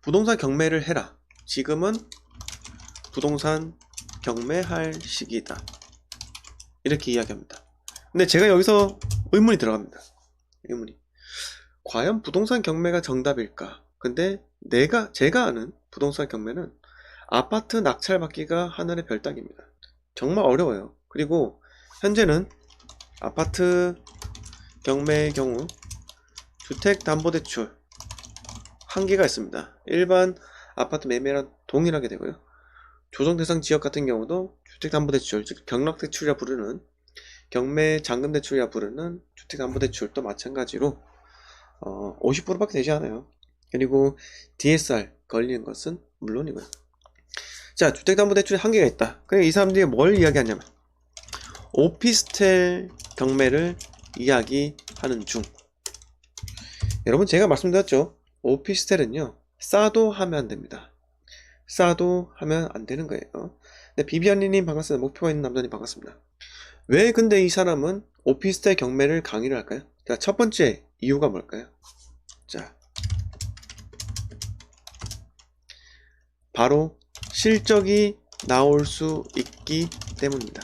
부동산 경매를 해라. 지금은 부동산 경매할 시기다. 이렇게 이야기합니다. 근데 제가 여기서 의문이 들어갑니다. 의문이. 과연 부동산 경매가 정답일까? 근데 제가 아는 부동산 경매는 아파트 낙찰받기가 하늘의 별따기입니다. 정말 어려워요. 그리고 현재는 아파트 경매의 경우 주택담보대출 한계가 있습니다. 일반 아파트 매매랑 동일하게 되고요. 조정대상 지역 같은 경우도 주택담보대출, 즉 경락대출이라 부르는 경매 잔금대출이라 부르는 주택담보대출도 마찬가지로 50%밖에 되지 않아요. 그리고 DSR 걸리는 것은 물론이고요. 자, 주택담보대출에 한계가 있다. 그러니까 이 사람들이 뭘 이야기하냐면 오피스텔 경매를 이야기하는 중. 여러분, 제가 말씀드렸죠. 오피스텔은요, 싸도 하면 안 됩니다. 싸도 하면 안 되는 거예요. 네, 비비안리님 반갑습니다. 목표가 있는 남자님 반갑습니다. 왜 근데 이 사람은 오피스텔 경매를 강의를 할까요? 자, 첫 번째 이유가 뭘까요? 자, 바로 실적이 나올 수 있기 때문입니다.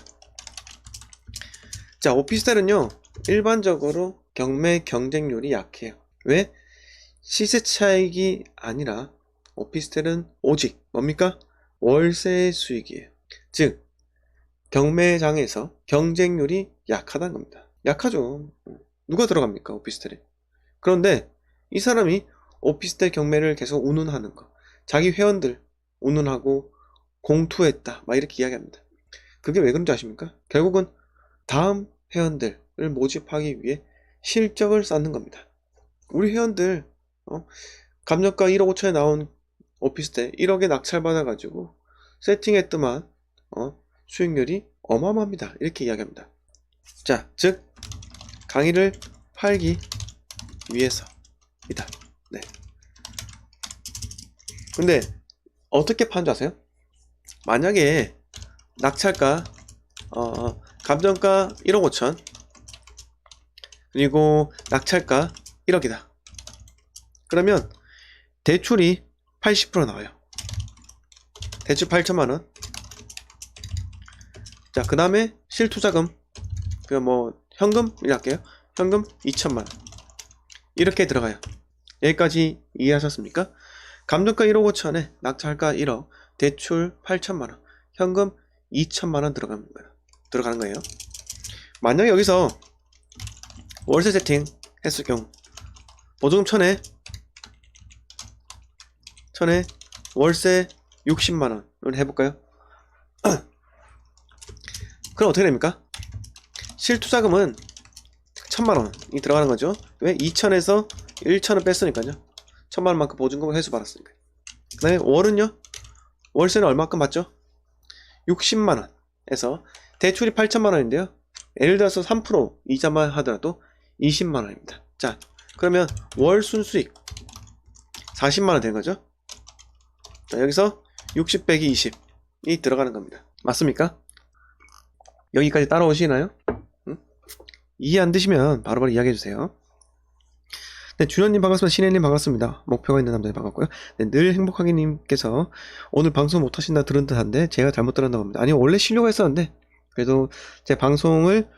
자, 오피스텔은요, 일반적으로 경매 경쟁률이 약해요. 왜? 시세 차익이 아니라 오피스텔은 오직 뭡니까? 월세 수익이에요. 즉 경매장에서 경쟁률이 약하다는 겁니다. 약하죠. 누가 들어갑니까, 오피스텔에? 그런데 이 사람이 오피스텔 경매를 계속 운운하는 거, 자기 회원들 운운하고 공투했다 막 이렇게 이야기합니다. 그게 왜 그런지 아십니까? 결국은 다음 회원들을 모집하기 위해 실적을 쌓는 겁니다. 우리 회원들 감정가 1억 5천에 나온 오피스텔 1억에 낙찰받아가지고 세팅했더만 수익률이 어마어마합니다. 이렇게 이야기합니다. 자, 즉 강의를 팔기 위해서이다. 네. 근데 어떻게 파는 줄 아세요? 만약에 낙찰가 감정가 1억 5천 그리고 낙찰가 1억이다. 그러면 대출이 80% 나와요. 대출 8천만원. 자, 그 다음에 실투자금 현금 이렇게 할게요. 현금 2천만원 이렇게 들어가요. 여기까지 이해하셨습니까? 감정가 1억 5천에 낙찰가 1억, 대출 8천만원, 현금 2천만원 들어가는 거예요. 만약에 여기서 월세 세팅 했을 경우 보증금 1000에 월세 60만원을 해볼까요? 그럼 어떻게 됩니까? 실투자금은 1000만원이 들어가는 거죠. 왜? 2000에서 1000원 뺐으니까요. 1000만원만큼 보증금을 회수받았으니까. 그 다음에 월은요? 월세는 얼마큼 받죠? 60만원에서 대출이 8천만원인데요. 예를 들어서 3% 이자만 하더라도 20만원입니다. 자, 그러면 월 순수익 40만원 되는 거죠. 자, 여기서 60 빼기 20이 들어가는 겁니다. 맞습니까? 여기까지 따라오시나요? 응? 이해 안 되시면 바로바로 이야기해주세요. 네, 준현님 반갑습니다. 신혜님 반갑습니다. 목표가 있는 남자님 반갑고요. 네, 늘 행복하게님께서 오늘 방송 못하신다 들은 듯한데 제가 잘못 들었나 봅니다. 아니, 원래 쉬려고 했었는데 그래도 제 방송을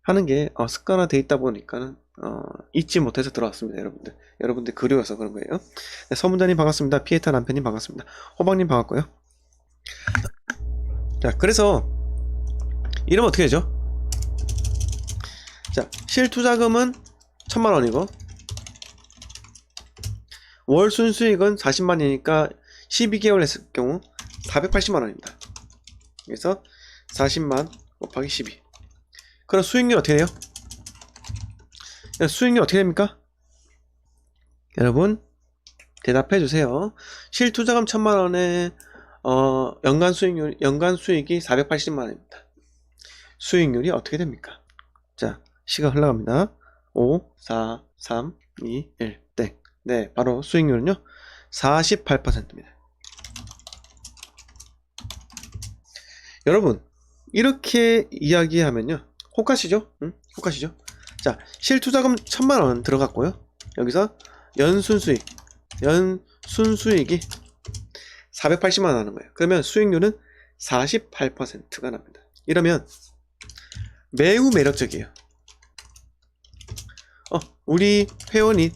하는 게 습관화되어 있다 보니까는 잊지 못해서 들어왔습니다. 여러분들 그리워서 그런 거예요. 네, 서문자님 반갑습니다. 피에타 남편님 반갑습니다. 호박님 반갑고요. 자, 그래서 이러면 어떻게 되죠? 자, 실투자금은 1000만원이고 월 순수익은 40만이니까 12개월 했을 경우 480만원입니다. 그래서 40만 곱하기 12. 그럼 수익률 어떻게 돼요? 수익률 어떻게 됩니까? 여러분 대답해 주세요. 실투자금 1000만원에 연간 수익이 480만원입니다. 수익률이 어떻게 됩니까? 자, 시간 흘러갑니다. 5, 4, 3, 2, 1, 땡. 네, 바로 수익률은요 48%입니다. 여러분 이렇게 이야기하면요 혹하시죠? 응? 혹하시죠? 자, 실투자금 1000만원 들어갔고요. 여기서 연순수익 순수익이 480만원 하는 거예요. 그러면 수익률은 48%가 납니다. 이러면 매우 매력적이에요. 우리 회원이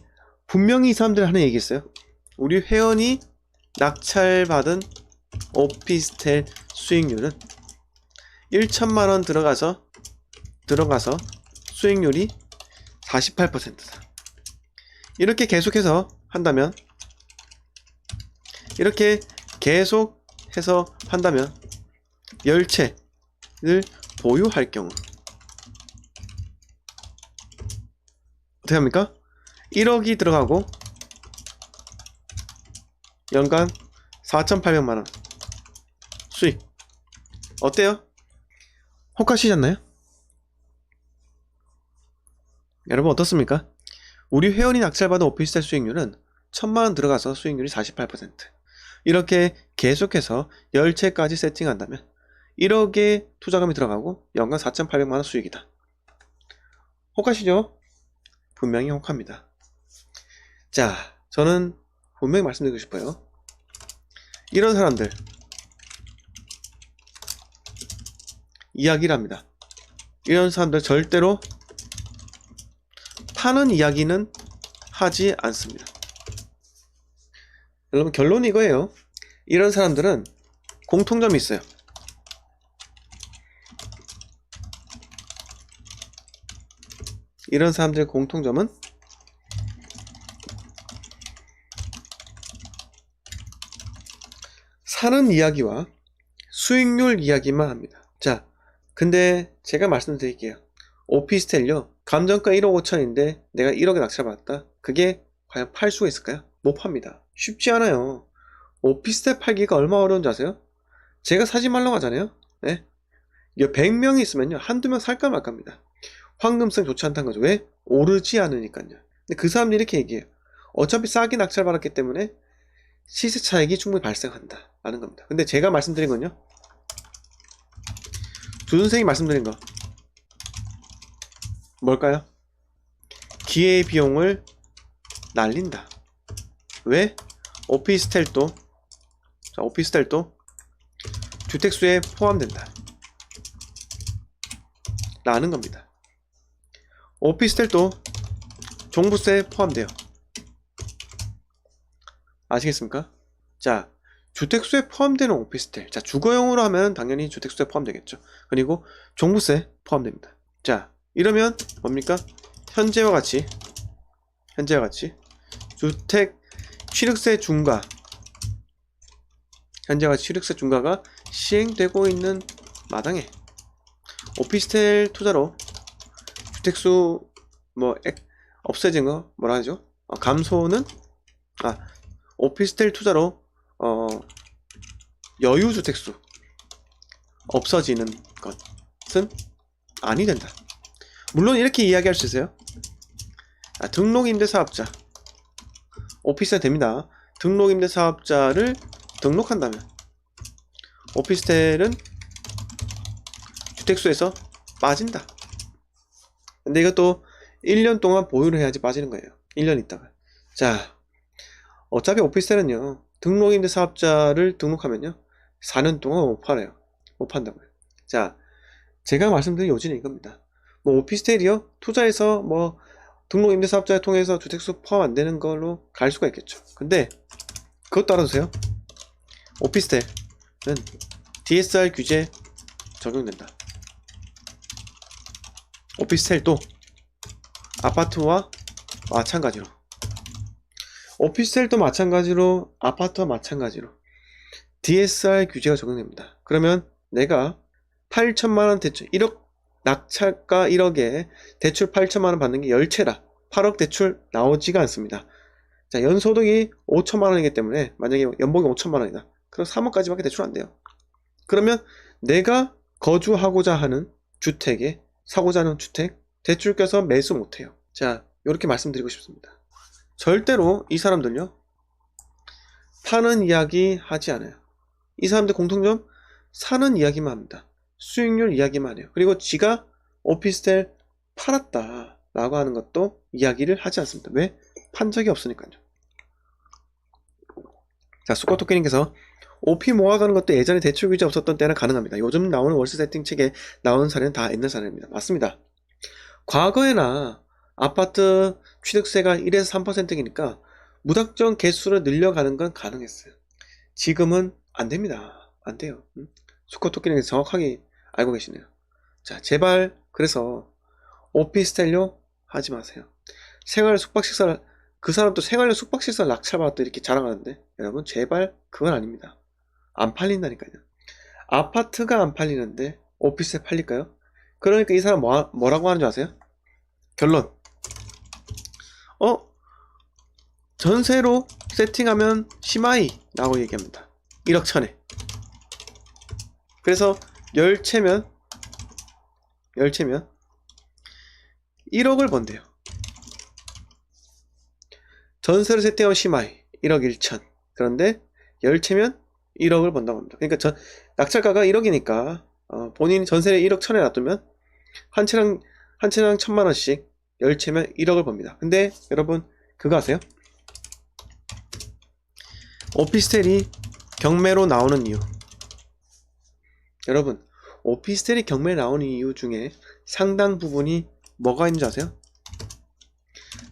분명히 이 사람들 하는 얘기 있어요. 우리 회원이 낙찰받은 오피스텔 수익률은 1천만원 들어가서 수익률이 48%다. 이렇게 계속해서 한다면 열채를 보유할 경우 어떻게 합니까? 1억이 들어가고 연간 4,800만원 수익. 어때요? 혹하시잖나요? 여러분 어떻습니까? 우리 회원이 낙찰받은 오피스텔 수익률은 1,000만원 들어가서 수익률이 48%. 이렇게 계속해서 열채까지 세팅한다면 1억의 투자금이 들어가고 연간 4,800만원 수익이다. 혹하시죠? 분명히 혹합니다. 자, 저는 분명히 말씀드리고 싶어요. 이런 사람들 이야기를 합니다. 이런 사람들 절대로 파는 이야기는 하지 않습니다. 여러분 결론이 이거예요. 이런 사람들은 공통점이 있어요. 이런 사람들의 공통점은 사는 이야기와 수익률 이야기만 합니다. 자, 근데 제가 말씀드릴게요. 오피스텔요, 감정가 1억 5천인데 내가 1억에 낙찰받았다. 그게 과연 팔 수가 있을까요? 못 팝니다. 쉽지 않아요. 오피스텔 팔기가 얼마나 어려운지 아세요? 제가 사지 말라고 하잖아요. 네? 100명이 있으면요, 한두 명 살까 말까입니다. 황금성 좋지 않다는 거죠. 왜? 오르지 않으니까요. 근데 그 사람들이 이렇게 얘기해요. 어차피 싸게 낙찰받았기 때문에 시세 차익이 충분히 발생한다 라는 겁니다. 근데 제가 말씀드린 건요, 두 선생님이 말씀드린 거 뭘까요? 기회비용을 날린다. 왜? 오피스텔도 주택수에 포함된다 라는 겁니다. 오피스텔도 종부세에 포함돼요. 아시겠습니까? 자, 주택수에 포함되는 오피스텔. 자, 주거용으로 하면 당연히 주택수에 포함되겠죠. 그리고 종부세 포함됩니다. 자, 이러면 뭡니까? 현재와 같이 주택 취득세 중과 중과가 시행되고 있는 마당에 오피스텔 투자로 주택수 없어진 거 뭐라 하죠? 감소는 오피스텔 투자로 여유주택수 없어지는 것은 아니 된다. 물론 이렇게 이야기할 수 있어요. 등록임대사업자 오피스텔 됩니다. 등록임대사업자를 등록한다면 오피스텔은 주택수에서 빠진다. 근데 이것도 1년 동안 보유를 해야지 빠지는 거예요. 1년 있다가. 자, 어차피 오피스텔은요, 등록임대사업자를 등록하면요 4년 동안 못 팔아요. 못 판다고요. 자, 제가 말씀드린 요지는 이겁니다. 오피스텔이요, 투자해서 등록임대사업자를 통해서 주택수 포함 안 되는 걸로 갈 수가 있겠죠. 근데 그것도 알아두세요. 오피스텔은 DSR 규제 적용된다. 오피스텔도 아파트와 마찬가지로 아파트와 마찬가지로 DSR 규제가 적용됩니다. 그러면 내가 8천만원 대출 1억 낙찰가 1억에 대출 8천만원 받는 게 열채라 8억 대출 나오지가 않습니다. 자, 연소득이 5천만원이기 때문에 만약에 연봉이 5천만원이다. 그럼 3억까지밖에 대출 안 돼요. 그러면 내가 거주하고자 하는 주택에 사고자 하는 주택 대출 껴서 매수 못해요. 자, 이렇게 말씀드리고 싶습니다. 절대로 이 사람들요, 파는 이야기 하지 않아요. 이 사람들 공통점 사는 이야기만 합니다. 수익률 이야기만 해요. 그리고 지가 오피스텔 팔았다 라고 하는 것도 이야기를 하지 않습니다. 왜? 판 적이 없으니까요. 자, 수거토끼님께서 OP 모아가는 것도 예전에 대출 규제 없었던 때는 가능합니다. 요즘 나오는 월세 세팅 책에 나오는 사례는 다 옛날 사례입니다. 맞습니다. 과거에나 아파트 취득세가 1에서 3%이니까 무작정 개수를 늘려가는 건 가능했어요. 지금은 안 됩니다. 안 돼요. 수거토끼님께서 정확하게 알고 계시네요. 자, 제발 그래서 오피스텔료 하지 마세요. 생활 숙박시설, 그 사람도 생활용 숙박시설 낙찰받았다 이렇게 자랑하는데 여러분 제발 그건 아닙니다. 안 팔린다니까요. 아파트가 안 팔리는데 오피스텔 팔릴까요? 그러니까 이 사람 뭐라고 하는 줄 아세요? 결론. 전세로 세팅하면 심하이 라고 얘기합니다. 1억 천에. 그래서 열채면 1억을 번대요. 전세로 세팅하면 심하이 1억 1천. 그런데 열채면 1억을 번다고 합니다. 그러니까 낙찰가가 1억이니까 본인이 전세를 1억 천에 놔두면 한 채당 1,000만원씩 열채면 1억을 법니다. 근데 여러분 그거 아세요? 오피스텔이 경매로 나오는 이유. 여러분 오피스텔이 경매에 나오는 이유 중에 상당 부분이 뭐가 있는 줄 아세요?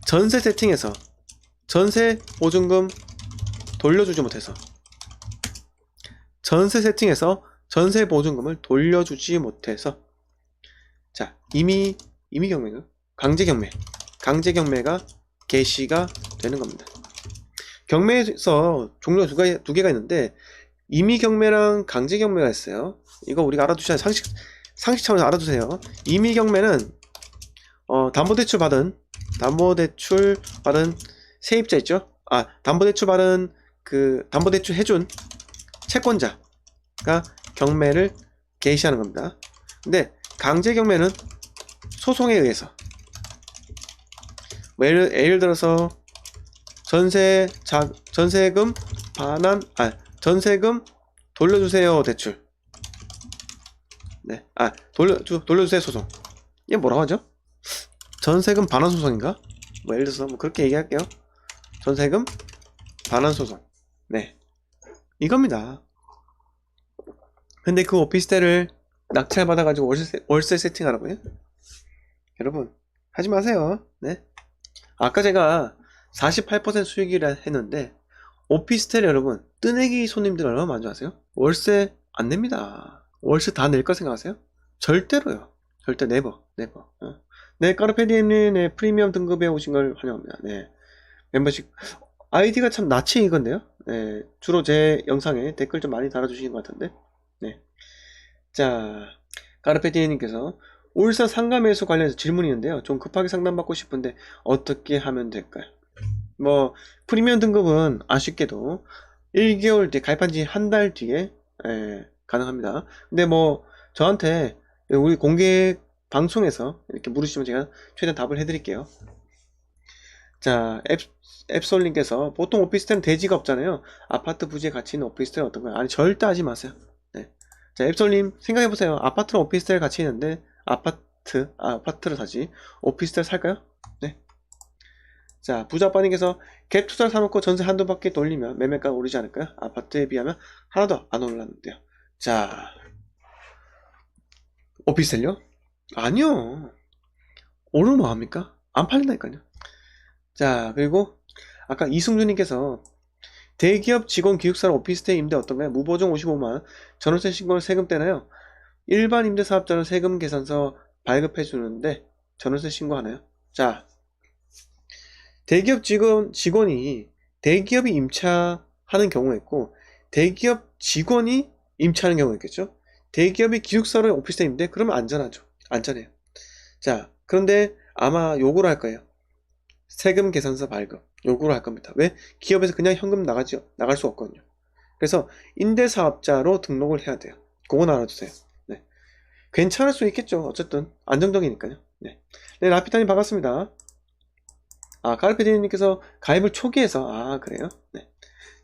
전세 세팅에서 전세 보증금 돌려주지 못해서 전세 세팅에서 전세 보증금을 돌려주지 못해서 자 이미 경매가 강제 경매가 개시가 되는 겁니다. 경매에서 종류가 두 개가 있는데 임의 경매랑 강제 경매가 있어요. 이거 우리가 알아두셔야 상식 차원에서 알아두세요. 임의 경매는 담보대출 받은 세입자 있죠? 담보대출 받은 담보대출 해준 채권자가 경매를 개시하는 겁니다. 근데 강제 경매는 소송에 의해서 예를 들어서 전세금 돌려주세요 대출. 네, 돌려주세요 소송. 이게 뭐라고 하죠? 전세금 반환 소송인가? 예를 들어서 그렇게 얘기할게요. 전세금 반환 소송. 네, 이겁니다. 근데 그 오피스텔을 낙찰 받아가지고 월세 세팅하라고요? 여러분 하지 마세요. 네. 아까 제가 48% 수익이라 했는데 오피스텔 여러분 뜨내기 손님들 얼마나 많은 줄 아세요? 월세 안 냅니다. 월세 다 낼 거 생각하세요? 절대로요. 절대 네버. 네, 까르페디엠님 프리미엄 등급에 오신 걸 환영합니다. 네, 멤버십 아이디가 참 낯이 이건데요. 네, 주로 제 영상에 댓글 좀 많이 달아주시는 것 같은데. 네, 자 까르페디엠님께서 울산 상가매수 관련해서 질문이 있는데요. 좀 급하게 상담받고 싶은데 어떻게 하면 될까요? 프리미엄 등급은 아쉽게도 1개월 뒤에 가입한 지 한 달 뒤에 가능합니다. 근데 저한테 우리 공개 방송에서 이렇게 물으시면 제가 최대한 답을 해드릴게요. 자, 앱솔님께서 보통 오피스텔은 대지가 없잖아요. 아파트 부지에 같이 있는 오피스텔은 어떤가요? 아니, 절대 하지 마세요. 네. 자, 앱솔님 생각해보세요. 아파트랑 오피스텔 같이 있는데 아파트를 사지 오피스텔 살까요? 네. 자, 부자빠님께서 갭 투자를 사놓고 전세 한두 바퀴 돌리면 매매가 오르지 않을까요? 아파트에 비하면 하나도 안 올랐는데요. 자, 오피스텔요? 아니요. 오르면 뭐합니까? 안 팔린다니까요. 자, 그리고 아까 이승준님께서 대기업 직원 기숙사로 오피스텔 임대 어떤가요? 무보증 55만 전월세 신고는 세금 떼나요? 일반 임대 사업자는 세금 계산서 발급해 주는데 전월세 신고하나요? 자, 대기업 직원이 대기업이 임차하는 경우가 있고 대기업 직원이 임차하는 경우가 있겠죠. 대기업이 기숙사로 오피스텔 임대 그러면 안전해요. 자, 그런데 아마 요구를 할 거예요. 세금 계산서 발급 요구를 할 겁니다. 왜? 기업에서 그냥 현금 나갈 수 없거든요. 그래서 임대사업자로 등록을 해야 돼요. 그건 알아두세요. 네. 괜찮을 수 있겠죠. 어쨌든 안정적이니까요. 네, 라피타님 반갑습니다. 까르페디님께서 가입을 초기해서 그래요? 네.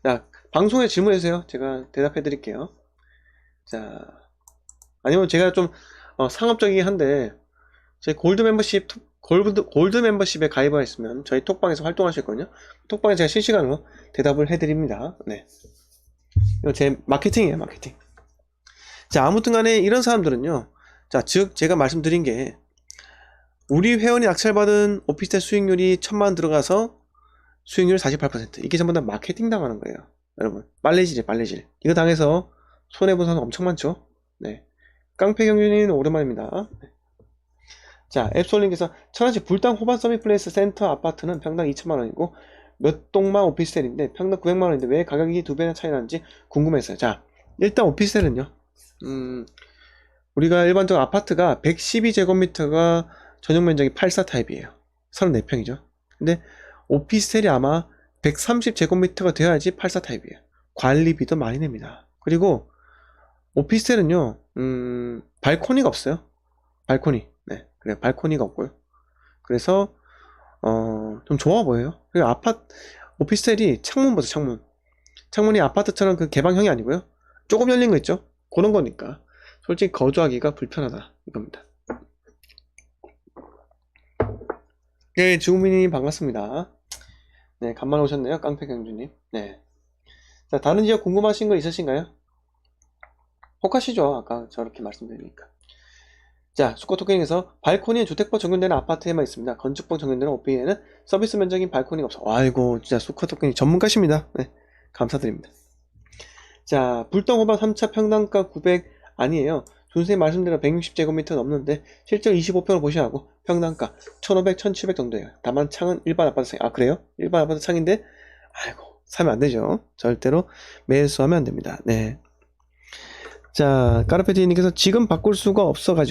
자, 방송에 질문해주세요. 제가 대답해 드릴게요. 자, 아니면 제가 좀 상업적이긴 한데 저희 골드 멤버십에 가입하셨으면 저희 톡방에서 활동하실 거든요. 톡방에 제가 실시간으로 대답을 해드립니다. 네. 이거 제 마케팅이에요, 마케팅. 자, 아무튼 간에 이런 사람들은요. 자, 즉, 제가 말씀드린 게, 우리 회원이 낙찰받은 오피스텔 수익률이 1000만 들어가서 수익률 48%. 이게 전부 다 마케팅 당하는 거예요. 여러분. 빨래질이에요, 빨래질. 이거 당해서 손해본 사람 엄청 많죠? 네. 깡패 경륜이는 오랜만입니다. 네. 자, 앱솔님께서 천안시 불당 호반 서밋플레이스 센터 아파트는 평당 2천만원이고, 몇 동만 오피스텔인데 평당 900만원인데 왜 가격이 2배나 차이 나는지 궁금했어요. 자, 일단 오피스텔은요. 우리가 일반적으로 아파트가 112제곱미터가 전용 면적이 84 타입이에요. 34평이죠. 근데 오피스텔이 아마 130제곱미터가 되어야지 84 타입이에요. 관리비도 많이 냅니다. 그리고 오피스텔은요, 발코니가 없어요. 발코니. 네. 그래, 발코니가 없고요. 그래서, 좀 좋아 보여요. 그리고 오피스텔이 창문 보세요, 창문. 창문이 아파트처럼 그 개방형이 아니고요. 조금 열린 거 있죠? 그런 거니까. 솔직히 거주하기가 불편하다. 이겁니다. 네, 주우민님 반갑습니다. 네, 간만에 오셨네요. 깡패경주님. 네. 자, 다른 지역 궁금하신 거 있으신가요? 혹하시죠? 아까 저렇게 말씀드리니까. 자, 수거토ken에서 발코니는 주택법 적용되는 아파트에만 있습니다. 건축법 적용되는 오피에는 서비스 면적인 발코니가 없어. 아이고, 진짜 수거토ken이 전문가십니다. 네, 감사드립니다. 자, 불똥호반 3차 평당가 900 아니에요. 준수님 말씀대로 160제곱미터 넘는데 실제로 25평을 보셔야 하고 평당가 1500, 1700 정도예요. 다만 창은 일반 아파트 창. 아, 그래요? 일반 아파트 창인데 아이고, 사면 안 되죠. 절대로 매수하면 안 됩니다. 네. 자, 까르페디님께서 지금 바꿀 수가 없어가지고